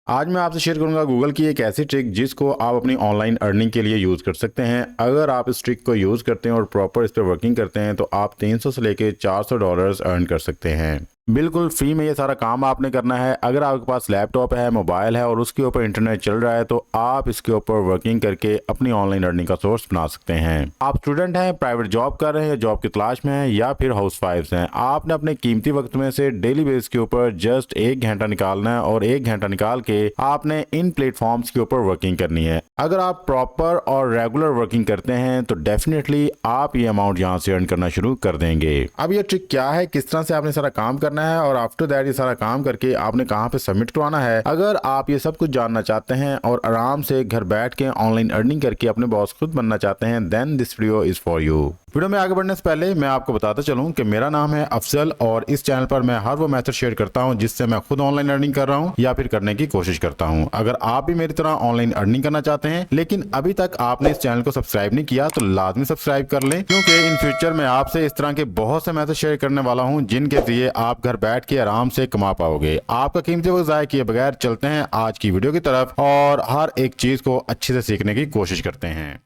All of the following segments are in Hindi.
आज मैं आपसे शेयर करूंगा गूगल की एक ऐसी ट्रिक जिसको आप अपनी ऑनलाइन अर्निंग के लिए यूज़ कर सकते हैं। अगर आप इस ट्रिक को यूज़ करते हैं और प्रॉपर इस पर वर्किंग करते हैं तो आप 300 से लेके $400 अर्न कर सकते हैं। बिल्कुल फ्री में ये सारा काम आपने करना है। अगर आपके पास लैपटॉप है, मोबाइल है और उसके ऊपर इंटरनेट चल रहा है तो आप इसके ऊपर वर्किंग करके अपनी ऑनलाइन अर्निंग का सोर्स बना सकते हैं। आप स्टूडेंट हैं, प्राइवेट जॉब कर रहे हैं या जॉब की तलाश में हैं या फिर हाउस वाइफ्स हैं, आपने अपने कीमती वक्त में से डेली बेस के ऊपर जस्ट 1 घंटा निकालना है और 1 घंटा निकाल के आपने इन प्लेटफॉर्म्स के ऊपर वर्किंग करनी है। अगर आप प्रॉपर और रेगुलर वर्किंग करते हैं तो डेफिनेटली आप ये अमाउंट यहाँ से अर्न करना शुरू कर देंगे। अब ये ट्रिक क्या है, किस तरह से आपने सारा काम करना है और आफ्टर दैट ये सारा काम करके आपने कहाँ पे सबमिट करवाना है, अगर आप ये सब कुछ जानना चाहते हैं और आराम से घर बैठ के ऑनलाइन अर्निंग करके अपने बॉस खुद बनना चाहते हैं, then this video is for you. Video में आगे बढ़ने से पहले मैं आपको बताता चलूं कि मेरा नाम है अफजल और इस चैनल पर मैं हर वो मेथड शेयर करता हूं जिससे मैं खुद ऑनलाइन अर्निंग कर रहा हूं या फिर करने की कोशिश करता हूं। अगर आप भी मेरी तरह ऑनलाइन अर्निंग करना चाहते हैं लेकिन अभी तक आपने इस चैनल को सब्सक्राइब नहीं किया तो लाजमी सब्सक्राइब कर लें, क्योंकि इन फ्यूचर में आपसे इस तरह के बहुत से मेथड शेयर करने वाला हूँ जिनके जरिए आप घर बैठ के आराम से कमा पाओगे। आपका कीमती वक्त ज़ाया किए बगैर चलते हैं आज की वीडियो की तरफ और हर एक चीज को अच्छे से सीखने की कोशिश करते हैं।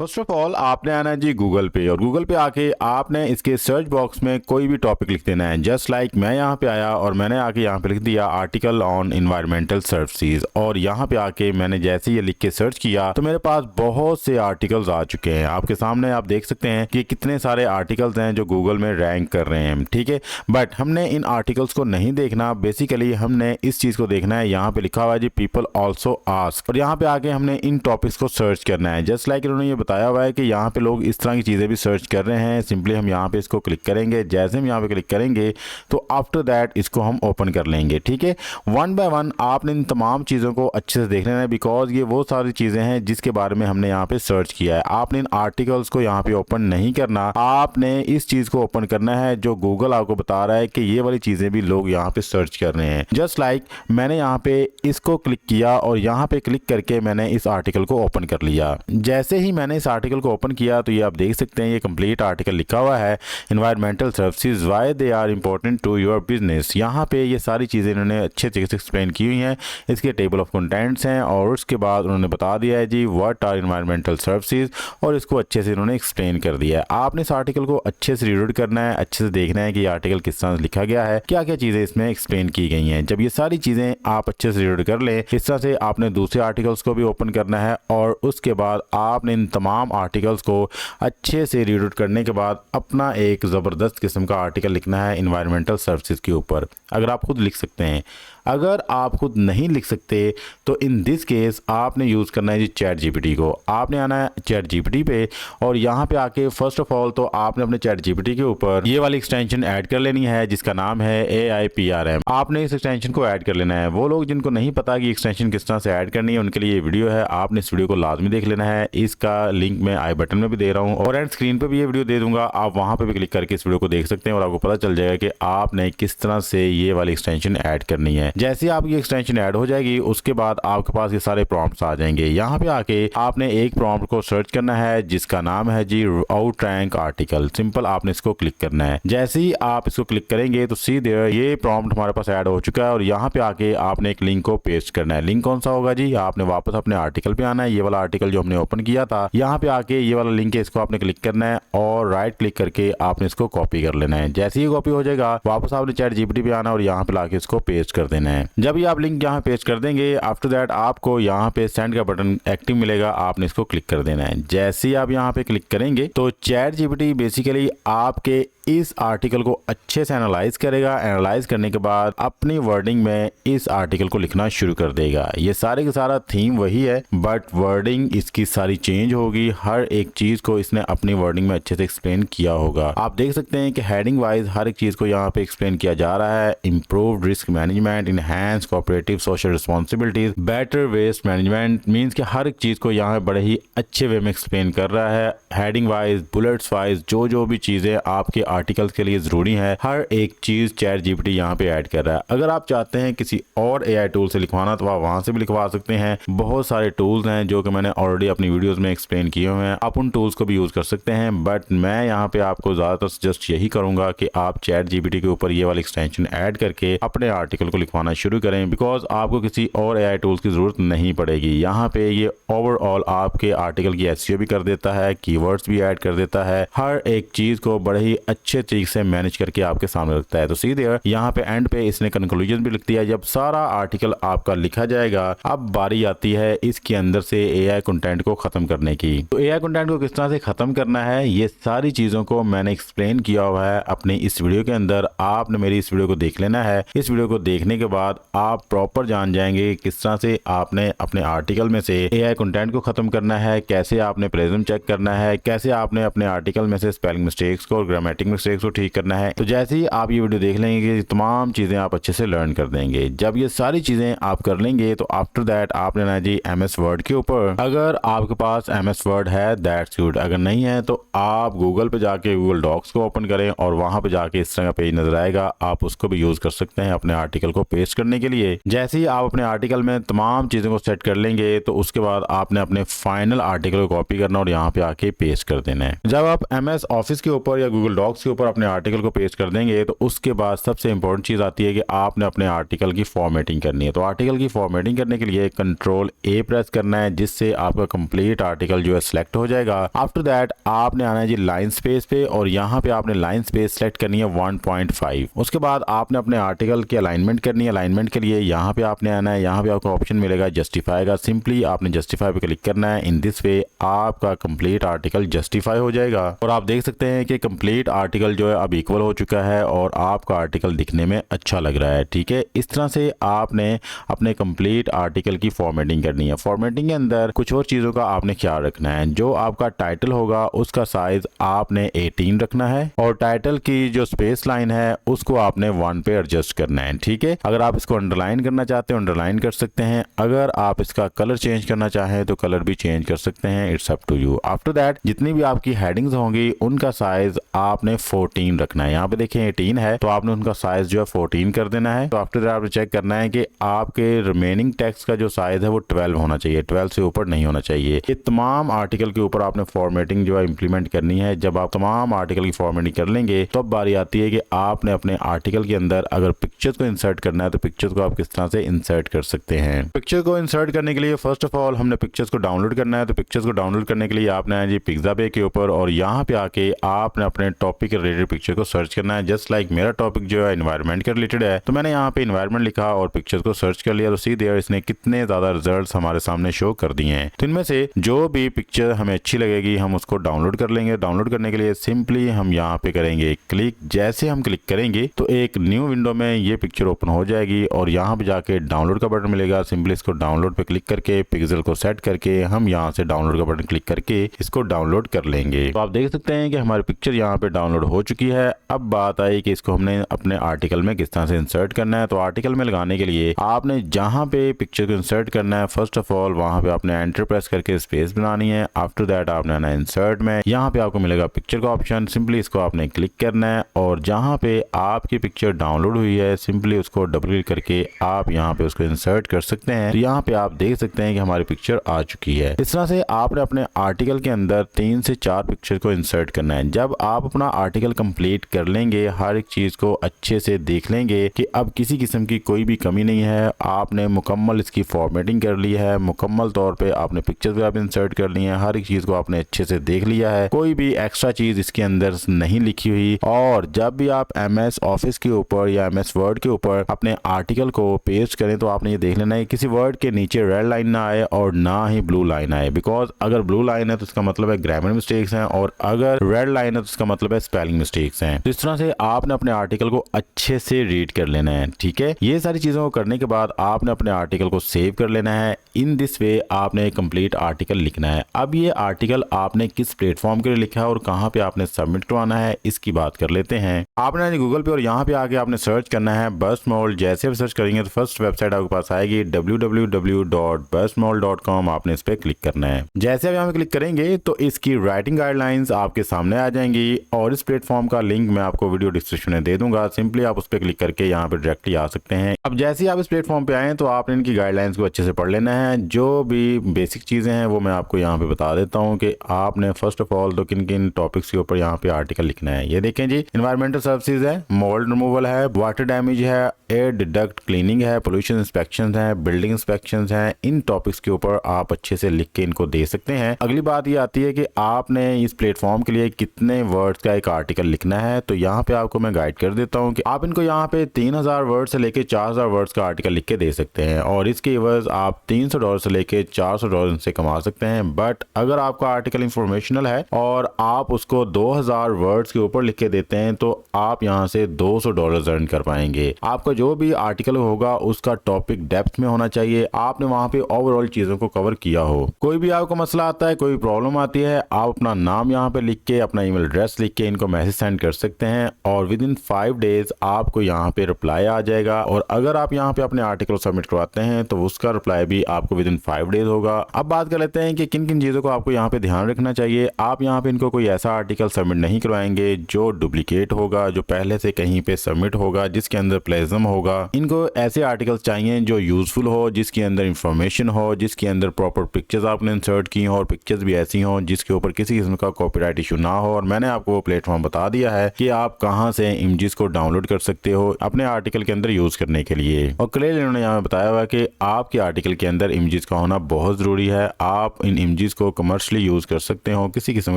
फर्स्ट ऑफ ऑल आपने आना है जी गूगल पे और गूगल पे आके आपने इसके सर्च बॉक्स में कोई भी टॉपिक लिख देना है। जस्ट लाइक मैं यहाँ पे आया और मैंने आके यहाँ पे लिख दिया आर्टिकल ऑन इन्वायरमेंटल सर्विसेज और यहाँ पे आके मैंने जैसे ये लिख के सर्च किया तो मेरे पास बहुत से आर्टिकल्स आ चुके हैं। आपके सामने आप देख सकते हैं कि कितने सारे आर्टिकल्स हैं जो गूगल में रैंक कर रहे हैं, ठीक है। बट हमने इन आर्टिकल्स को नहीं देखना, बेसिकली हमने इस चीज़ को देखना है। यहाँ पे लिखा हुआ है जी पीपल ऑल्सो आस्क और यहाँ पे आके हमने इन टॉपिक्स को सर्च करना है। जस्ट लाइक इन्होंने ये बताया हुआ है कि यहाँ पे लोग इस तरह की चीज़ें भी सर्च कर रहे हैं। सिंपली हम यहाँ पे इसको क्लिक करेंगे। जैसे हम यहाँ पे क्लिक करेंगे तो आफ्टर दैट इसको हम ओपन कर लेंगे, ठीक है। वन बाय वन आपने इन तमाम चीज़ों को अच्छे से देख लेना है, बिकॉज ये वो सारी चीज़ें हैं जिसके बारे में हमने यहाँ पे सर्च किया है। आपने इन आर्टिकल्स को यहाँ पे ओपन नहीं करना, आपने इस चीज़ को ओपन करना है जो गूगल आपको बता रहा है कि ये वाली चीज़ें भी लोग यहाँ पे सर्च कर रहे हैं। जस्ट लाइक मैंने यहाँ पे इसको क्लिक किया और यहाँ पे क्लिक करके मैंने इस आर्टिकल को ओपन कर लिया। जैसे ही मैंने इस आर्टिकल को ओपन किया तो ये आप देख सकते हैं ये कंप्लीट आर्टिकल लिखा हुआ है environmental services why they are important to your business. यहाँ पे ये सारी चीज़ें इन्होंने अच्छे तरीके से एक्सप्लेन की हुई हैं। इसके टेबल ऑफ कंटेंट्स हैं और उसके बाद उन्होंने बता दिया है जी व्हाट आर एनवायरमेंटल सर्विसेज और इसको अच्छे से इन्होंने एक्सप्लेन कर दिया है। आपने इस आर्टिकल को अच्छे से रीड करना है, अच्छे से देखना है कि ये आर्टिकल किस तरह से लिखा गया है, क्या क्या चीज़ें इसमें एक्सप्लेन की गई हैं। जब ये सारी चीज़ें आप अच्छे से रीड कर लें, इस तरह से आपने दूसरे आर्टिकल्स को भी ओपन करना है और उसके बाद आपने इन तमाम आर्टिकल्स को अच्छे से रीड आउट करने के बाद अपना एक ज़बरदस्त किस्म का आर्टिकल लिखना है इन्वायरमेंटल सर्विसेज के ऊपर। अगर आप खुद लिख सकते हैं, अगर आप खुद नहीं लिख सकते तो इन दिस केस आपने यूज़ करना है जी चैट जीपीटी को। आपने आना है चैट जीपीटी पे और यहाँ पे आके फर्स्ट ऑफ ऑल तो आपने अपने चैट जीपीटी के ऊपर ये वाली एक्सटेंशन ऐड कर लेनी है जिसका नाम है AIPRM। आपने इस एक्सटेंशन को ऐड कर लेना है। वो लोग जिनको नहीं पता कि एक्सटेंशन किस तरह से ऐड करनी है उनके लिए ये वीडियो है, आपने इस वीडियो को लाजमी देख लेना है। इसका लिंक मैं आई बटन में भी दे रहा हूँ और एंड स्क्रीन पर भी ये वीडियो दे दूंगा, आप वहाँ पर भी क्लिक करके इस वीडियो को देख सकते हैं और आपको पता चल जाएगा कि आपने किस तरह से ये वाली एक्सटेंशन ऐड करनी है। जैसे आपकी एक्सटेंशन ऐड हो जाएगी उसके बाद आपके पास ये सारे प्रॉम्प्ट्स आ जाएंगे। यहाँ पे आके आपने एक प्रॉम्प्ट को सर्च करना है जिसका नाम है जी आउट रैंक आर्टिकल। सिंपल आपने इसको क्लिक करना है। जैसे ही आप इसको क्लिक करेंगे तो सीधे ये प्रॉम्प्ट हमारे पास ऐड हो चुका है और यहाँ पे आके आपने एक लिंक को पेस्ट करना है। लिंक कौन सा होगा जी, आपने वापस अपने आर्टिकल पे आना है। ये वाला आर्टिकल जो हमने ओपन किया था, यहाँ पे आके ये वाला लिंक है, इसको आपने क्लिक करना है और राइट क्लिक करके आपने इसको कॉपी कर लेना है। जैसे ही कॉपी हो जाएगा वापस आपने चैट जीपीटी पे आना और यहाँ पे लाके इसको पेस्ट कर देना है। जब आप लिंक यहाँ पेस्ट कर देंगे आफ्टर दैट आपको यहाँ पे सेंड का बटन एक्टिव मिलेगा, आपने इसको क्लिक कर देना है। जैसे ही आप यहाँ पे क्लिक करेंगे तो चैट जीपीटी बेसिकली आपके इस आर्टिकल को अच्छे से एनालाइज करेगा। एनालाइज करने के बाद अपनी वर्डिंग में इस आर्टिकल को लिखना शुरू कर देगा। ये सारे का सारा थीम वही है बट वर्डिंग इसकी सारी चेंज होगी। हर एक चीज को इसने अपनी वर्डिंग में अच्छे से एक्सप्लेन किया होगा। आप देख सकते हैं कि हेडिंग वाइज हर एक चीज को यहाँ पे एक्सप्लेन किया जा रहा है। Improved risk management, enhance cooperative social responsibilities, better waste management. Means कि हर एक चीज़ को यहाँ बड़े ही अच्छे वे में एक्सप्लेन कर रहा है, हेडिंग वाइज, बुलेट्स वाइज, जो भी चीज़ें आपके आर्टिकल्स के लिए ज़रूरी है, हर एक चीज़ चैट जीपीटी यहाँ पे ऐड कर रहा है। अगर आप चाहते हैं किसी और एआई टूल से लिखवाना तो आप वहाँ से भी लिखवा सकते हैं। बहुत सारे टूल्स हैं जो कि मैंने ऑलरेडी अपनी वीडियोज़ में एक्सप्लेन किए हुए हैं, आप उन टूल्स को भी यूज़ कर सकते हैं। बट मैं यहाँ पे आपको ज़्यादातर सजेस्ट यही करूँगा कि आप चैट जीपीटी के ऊपर ये वाली एक्सटेंशन ऐड करके अपने आर्टिकल को लिखवाना शुरू करें, बिकॉज आपको किसी और एआई टूल्स की ज़रूरत नहीं पड़ेगी। यहाँ पे ये ओवरऑल आपके आर्टिकल की एसईओ भी कर देता है, कीवर्ड्स भी ऐड कर देता है, हर एक चीज़ को बड़े ही अच्छे तरीके से मैनेज करके आपके सामने रखता है। तो सीधे यहाँ पे एंड पे इसने कंक्लूजन भी लिख दिया। जब सारा आर्टिकल आपका लिखा जाएगा, अब बारी आती है इसके अंदर से एआई कंटेंट को ख़त्म करने की। तो एआई कंटेंट को किस तरह से ख़त्म करना है, ये सारी चीज़ों को मैंने एक्सप्लेन किया हुआ है अपनी इस वीडियो के अंदर। आपने मेरी इस वीडियो को देख लेना है। इस वीडियो को देखने के बाद आप प्रॉपर जान जाएंगे किस तरह से आपने अपने आर्टिकल में से एआई कंटेंट को ख़त्म करना है, कैसे आपने प्लेजरिज्म चेक करना है, कैसे आपने अपने आर्टिकल में से स्पेलिंग मिस्टेक्स को और ग्रामेटिक मिस्टेक्स को ठीक करना है। तो जैसे ही आप ये वीडियो देख लेंगे, तमाम चीज़ें आप अच्छे से लर्न कर देंगे। जब ये सारी चीज़ें आप कर लेंगे तो आफ्टर दैट आपने ना जी MS वर्ड के ऊपर, अगर आपके पास MS वर्ड है दैट्स गुड, अगर नहीं है तो आप गूगल पे जाके गूगल डॉक्स को ओपन करें और वहां पे जाके इस तरह का पेज नजर आएगा, आप उसको भी यूज कर सकते हैं अपने आर्टिकल को पेस्ट करने के लिए। जैसे ही आप अपने आर्टिकल में तमाम चीज़ों को सेट कर लेंगे तो उसके बाद आपने अपने फाइनल आर्टिकल को कॉपी करना और यहाँ पे आके पेस्ट कर देना है। जब आप MS ऑफिस के ऊपर या गूगल डॉक्स के ऊपर अपने आर्टिकल को पेस्ट कर देंगे तो उसके बाद सबसे इंपॉर्टेंट चीज़ आती है कि आपने अपने आर्टिकल की फॉर्मेटिंग करनी है। तो आर्टिकल की फॉर्मेटिंग करने के लिए Ctrl+A प्रेस करना है, जिससे आपका कंप्लीट आर्टिकल जो है सिलेक्ट हो जाएगा। आफ्टर दैट आपने आना है जी लाइन स्पेस पे और यहाँ पे आपने लाइन स्पेस सेलेक्ट करनी है 1.5। उसके बाद आपने अपने आर्टिकल की अलाइनमेंट करनी है। अलाइनमेंट के लिए यहाँ पे आपने आना है, यहाँ पे आपको ऑप्शन मिलेगा जस्टिफाई का, सिंपली आपने जस्टिफाई पे क्लिक करना है। इन दिस वे आपका कंप्लीट आर्टिकल जस्टिफाई हो जाएगा और आप देख सकते हैं कि कंप्लीट आर्टिकल जो है अब इक्वल हो चुका है और आपका आर्टिकल दिखने में अच्छा लग रहा है। ठीक है, इस तरह से आपने अपने कंप्लीट आर्टिकल की फॉर्मेटिंग करनी है। फॉर्मेटिंग के अंदर कुछ और चीज़ों का आपने ख्याल रखना है। जो आपका टाइटल होगा उसका साइज आपने 18 रखना है और टाइटल की जो स्पेस लाइन है उसको आपने 1 पे एडजस्ट करना है। ठीक है, अगर आप इसको अंडरलाइन करना चाहते हो अंडरलाइन कर सकते हैं, अगर आप इसका कलर चेंज करना चाहें तो कलर भी चेंज कर सकते हैं, it's up to you. After that जितनी भी आपकी हेडिंग्स होंगी उनका साइज आपने 14 रखना है। यहाँ पे देखें 18 है तो आपने उनका साइज जो है 14 कर देना है। तो आफ्टर दैट आपने चेक करना है कि आपके रिमेनिंग टेक्स्ट का जो साइज है वो 12 होना चाहिए, 12 से ऊपर नहीं होना चाहिए। ये तमाम आर्टिकल के ऊपर आपने फॉर्मेटिंग जो है इंप्लीमेंट करनी है। जब आप तमाम आर्टिकल की फॉर्मेटिंग कर लेंगे तो अब बारी आती है कि आपने अपने आर्टिकल के अंदर अगर पिक्चर्स को इंसर्ट करना है तो पिक्चर्स को आप किस तरह से इंसर्ट कर सकते हैं। पिक्चर को इंसर्ट करने के लिए फर्स्ट ऑफ ऑल हमने पिक्चर्स को डाउनलोड करना है। तो पिक्चर्स को डाउनलोड करने के लिए आपने आए जी पिक्साबे के ऊपर और यहाँ पे आके आपने अपने टॉपिक के रिलेटेड पिक्चर को सर्च करना है। जस्ट लाइक मेरा टॉपिक जो है एनवायरनमेंट के रिलेटेड है तो मैंने यहाँ पे एनवायरनमेंट लिखा और पिक्चर्स को सर्च कर लिया। तो सीधे इसने कितने ज्यादा रिजल्ट्स हमारे सामने शो कर दिए हैं। तो इनमें से जो भी पिक्चर हमें अच्छी लगेगी हम उसको डाउनलोड कर लेंगे। डाउनलोड करने के लिए सिंपली हम यहाँ पे करेंगे क्लिक। जैसे हम क्लिक करेंगे तो एक न्यू विंडो में ये पिक्चर ओपन हो जाएगी और यहाँ पे जाके डाउनलोड का बटन मिलेगा। सिंपली इसको डाउनलोड पे क्लिक करके पिक्सल को सेट करके हम यहाँ से डाउनलोड का बटन क्लिक करके इसको डाउनलोड कर लेंगे। तो आप देख सकते हैं कि हमारी पिक्चर यहाँ पे डाउनलोड हो चुकी है। अब बात आई कि इसको हमने अपने आर्टिकल में किस तरह से इंसर्ट करना है। तो आर्टिकल में लगाने के लिए आपने जहाँ पे पिक्चर को इंसर्ट करना है फर्स्ट ऑफ ऑल वहाँ पे आपने एंटर प्रेस करके स्पेस बनानी है। आफ्टर दैट आपने आना इंसर्ट में, यहाँ पे आपको मिलेगा पिक्चर का ऑप्शन, सिंपली इसको आपने क्लिक करना है और जहाँ पे आपकी पिक्चर डाउनलोड हुई है सिंपली उसको डबल क्लिक करके आप यहाँ पे उसको इंसर्ट कर सकते हैं। तो यहाँ पे आप देख सकते हैं कि हमारी पिक्चर आ चुकी है। इस तरह से आपने अपने आर्टिकल के अंदर 3 से 4 पिक्चर को इंसर्ट करना है। जब आप अपना आर्टिकल कंप्लीट कर लेंगे, हर एक चीज को अच्छे से देख लेंगे कि अब किसी किस्म की कोई भी कमी नहीं है, आपने मुकम्मल इसकी फॉर्मेटिंग कर ली है, मुकम्मल तौर पे आपने पिक्चर्स भी आप इंसर्ट कर ली है, हर एक चीज को आपने अच्छे से देख लिया है, कोई भी एक्स्ट्रा चीज इसके अंदर नहीं लिखी हुई। और जब भी आप MS ऑफिस के ऊपर या MS वर्ड के ऊपर अपने आर्टिकल को पेस्ट करें तो आपने ये देख लेना है किसी वर्ड के नीचे रेड लाइन ना आए और ना ही ब्लू लाइन आए। बिकॉज अगर ब्लू लाइन है तो इसका मतलब है ग्रामर मिस्टेक्स हैं और अगर रेड लाइन है तो इसका मतलब है स्पेलिंग मिस्टेक्स हैं। तो इस तरह से आपने अपने आर्टिकल को अच्छे से रीड कर लेना है। ठीक है, ये सारी चीजों को करने के बाद आपने अपने आर्टिकल को सेव कर लेना है। इन दिस वे आपने कंप्लीट आर्टिकल लिखना है। अब ये आर्टिकल आपने किस प्लेटफॉर्म के लिए लिखा है और कहाँ पे आपने सबमिट करवाना है इसकी बात कर लेते हैं। आपने गूगल पे और यहाँ पे आके आपने सर्च करना है बर्स्ट मोल्ड। जैसे आप सर्च करेंगे तो फर्स्ट वेबसाइट आपके पास आएगी www.burstmold.com। आपने इस पर क्लिक करना है। जैसे आप यहाँ पे क्लिक करेंगे तो इसकी राइटिंग गाइडलाइंस आपके सामने आ जाएंगी और इस प्लेटफॉर्म का लिंक मैं आपको वीडियो डिस्क्रिप्शन में दे दूंगा। सिंपली आप उस पर क्लिक करके यहाँ पे डायरेक्टली आ सकते हैं। अब जैसे ही आप इस प्लेटफॉर्म पे आए तो आपने इनकी गाइडलाइंस को अच्छे से पढ़ लेना है। जो भी बेसिक चीज़ें हैं वो मैं आपको यहाँ पे बता देता हूँ कि आपने फर्स्ट ऑफ ऑल तो किन किन टॉपिक्स के ऊपर यहाँ पे आर्टिकल लिखना है। ये देखें जी, एनवायरमेंटल सर्विसेज है, मोल्ड रिमूवल है, वाटर डैमेज है, एयर डिडक्ट क्लीनिंग है, पोल्यूशन इंस्पेक्शन है, बिल्डिंग इंस्पेक्शन है। इन टॉपिक्स के ऊपर आप अच्छे से लिख के इनको दे सकते हैं। अगली बात ये आती है कि आपने इस प्लेटफॉर्म के लिए कितने वर्ड्स का एक आर्टिकल लिखना है। तो यहाँ पे आपको मैं गाइड कर देता हूँ कि आप इनको यहाँ पे 3000 वर्ड से लेके 4000 वर्ड्स का आर्टिकल लिख के दे सकते हैं और इसके एवज आप $300 से लेके $400 से कमा सकते हैं। बट अगर आपका आर्टिकल इंफॉर्मेशनल है और आप उसको 2000 वर्ड्स के ऊपर लिख के देते हैं तो आप यहाँ से $200 अर्न कर पाएंगे। आपका जो भी आर्टिकल होगा उसका टॉपिक डेप्थ में होना चाहिए। आपने वहां पे ओवरऑल चीजों को कवर किया हो। कोई भी आपको मसला आता है, कोई प्रॉब्लम आती है, आप अपना नाम यहाँ पे लिख के, अपना ईमेल एड्रेस लिख के इनको मैसेज सेंड कर सकते हैं और विद इन 5 डेज आपको यहाँ पे रिप्लाई आ जाएगा। और अगर आप यहाँ पे अपने आर्टिकल सबमिट करवाते हैं तो उसका रिप्लाई भी आपको विद इन 5 डेज होगा। अब बात कर लेते हैं कि किन किन चीजों को आपको यहाँ पे ध्यान रखना चाहिए। आप यहाँ पे इनको कोई ऐसा आर्टिकल सबमिट नहीं करवाएंगे जो डुप्लीकेट होगा, जो पहले से कहीं पे सबमिट होगा, जिसके अंदर प्लेजम होगा। इनको ऐसे आर्टिकल्स चाहिए जो यूजफुल हो, जिसके अंदर इंफॉर्मेशन हो, जिसके अंदर प्रॉपर पिक्चर्स आपने इंसर्ट की हो और पिक्चर्स भी ऐसी हो जिसके ऊपर किसी किस्म का कॉपीराइट इशू ना हो। और मैंने आपको वो प्लेटफॉर्म बता दिया है कि आप कहां से इमेजेस को डाउनलोड कर सकते हो अपने आर्टिकल के अंदर यूज करने के लिए। और क्लियर इन्होंने यहाँ बताया हुआ कि आपके आर्टिकल के अंदर इमेजेस का होना बहुत जरूरी है। आप इन इमेजेस को कमर्शियली यूज कर सकते हो, किसी किस्म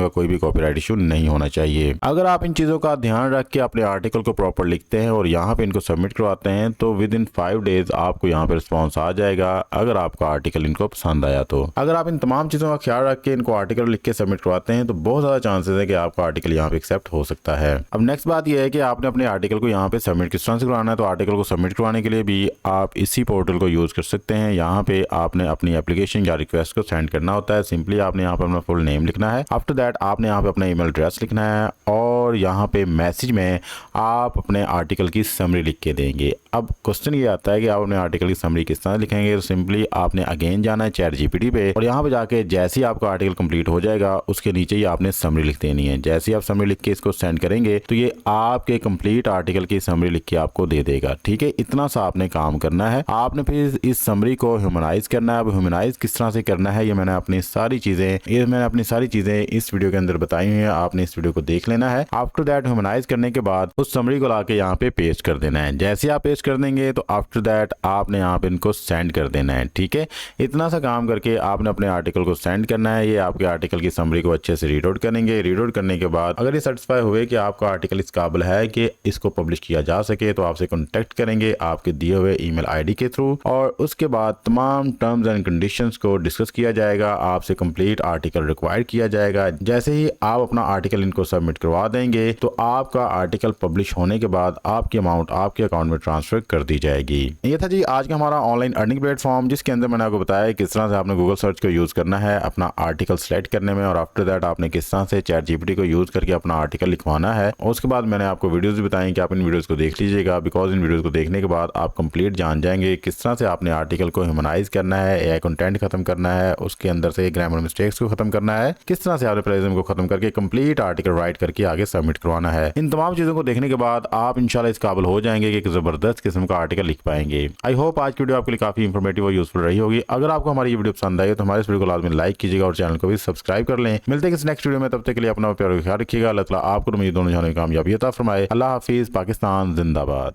का कोई भी कॉपीराइट इशू नहीं होना चाहिए। अगर आप इन चीजों का ध्यान रख के अपने आर्टिकल को प्रॉपर लिखते हैं और यहाँ पे इनको सबमिट करवाते हैं तो विद इन 5 डेज आपको यहाँ पे रिस्पॉन्स आ जाएगा अगर आपका आर्टिकल इनको पसंद आया तो। अगर आप इन तमाम चीजों का ख्याल रख के इनको आर्टिकल लिख के सबमिट करवाते हैं तो बहुत ज्यादा चांसेस है कि आपका आर्टिकल यहाँ पे एक्सेप्ट हो सकता है। अब नेक्स्ट बात यह है कि आपने अपने आर्टिकल को यहाँ पे सबमिट किस तरह से करवाना है। तो आर्टिकल को सबमिट करवाने के लिए भी आप इसी पोर्टल को यूज कर सकते हैं। यहाँ पे आपने अपनी एप्लीकेशन या रिक्वेस्ट को सेंड करना होता है। सिंपली आपने यहाँ पे अपना फुल नेम लिखना है। आफ्टर दैट आपने यहाँ पे अपना ईमेल एड्रेस लिखना है और यहाँ पे मैसेज में आप अपने आर्टिकल की समरी लिख के देंगे। अब क्वेश्चन ये आता है कि आप अपने आर्टिकल की समरी किस तरह लिखेंगे। तो सिंपली आपने अगेन जाना है चैट जीपीटी पे और यहाँ पे जाके जैसे ही आपका आर्टिकल कंप्लीट हो जाएगा उसके नीचे ही आपने समरी लिख देनी है। जैसे ही आप समरी लिख के इसको सेंड करेंगे तो ये आपके कंप्लीट आर्टिकल की समरी लिख के आपको दे देगा। ठीक है, इतना सा आपने काम करना है। आपने फिर इस समरी को ह्यूमनाइज करना है। अब ह्यूमनाइज किस तरह से करना है ये मैंने अपनी सारी चीजें इस वीडियो के अंदर बताई हुई है। आपने इस वीडियो को देख लेना है। आफ्टर दैट ह्यूमनाइज करने के बाद उस समरी को लाके यहाँ पे पेस्ट कर देना है। जैसे आप पेस्ट कर देंगे तो आफ्टर दैट आपने यहाँ पे इनको सेंड कर देना है। ठीक है, इतना सा काम करके आपने अपने आर्टिकल को सेंड करना है। ये आपके आर्टिकल की समरी को अच्छे से रीड आउट करेंगे। रीड आउट करने के बाद अगर ये सेटिस्फाई हुए कि आपका आर्टिकल इस काबिल है कि इसको पब्लिश किया जा सके तो आपसे कॉन्टेक्ट करेंगे आपके दिए हुए ईमेल आईडी के थ्रू और उसके बाद तमाम टर्म्स एंड कंडीशंस को डिस्कस किया जाएगा। आपसे कंप्लीट आर्टिकल रिक्वायर किया जाएगा। जैसे ही आप अपना आर्टिकल इनको सबमिट करवा देंगे तो आपका आर्टिकल पब्लिश होने के बाद आपकी अमाउंट आपके अकाउंट में ट्रांसफर कर दी जाएगी। ये था जी आज का हमारा ऑनलाइन अर्निंग प्लेटफॉर्म जिसके अंदर मैंने आपको बताया किस तरह से आपने गूगल सर्च को यूज करना है अपना आर्टिकल सेलेक्ट करने में और आफ्टर दैट आपने किस तरह से चैट जीपीटी को यूज करके अपना आर्टिकल लिखवाना है। और उसके बाद मैंने आपको वीडियोस भी बताई कि आप इन वीडियोस को देख लीजिएगा बिकॉज इन वीडियोस को देखने के बाद आप कंप्लीट जान जाएंगे किस तरह से आपने आर्टिकल को ह्यूमनाइज करना है, एआई कंटेंट खत्म करना है, उसके अंदर से ग्रामर मिस्टेक्स को खत्म करना है, किस तरह से आपने प्लेजम को खत्म करके कंप्लीट आर्टिकल राइट करके आगे सबमिट करवाना है। इन तमाम चीजों को देखने के बाद आप इंशाल्लाह इस काबिल हो जाएंगे कि एक जबरदस्त किस्म का आर्टिकल लिख पाएंगे। आई होप आज की वीडियो आपके लिए काफी इंफॉर्मेटिव और यूजफुल रही होगी। अगर आपको हमारी ये वीडियो पसंद आई तो हमारे इस वीडियो को लाजमी लाइक कीजिएगा और चैनल को भी सब्सक्राइब कर लें। मिलते हैं किसी नेक्स्ट वीडियो में, तब तक के लिए अपना प्यार ख्याल रखिएगा। अल्लाह ताला आपको मेरी दोनों जहानों में कामयाबी अता फरमाए। अल्लाह हाफिज। पाकिस्तान जिंदाबाद।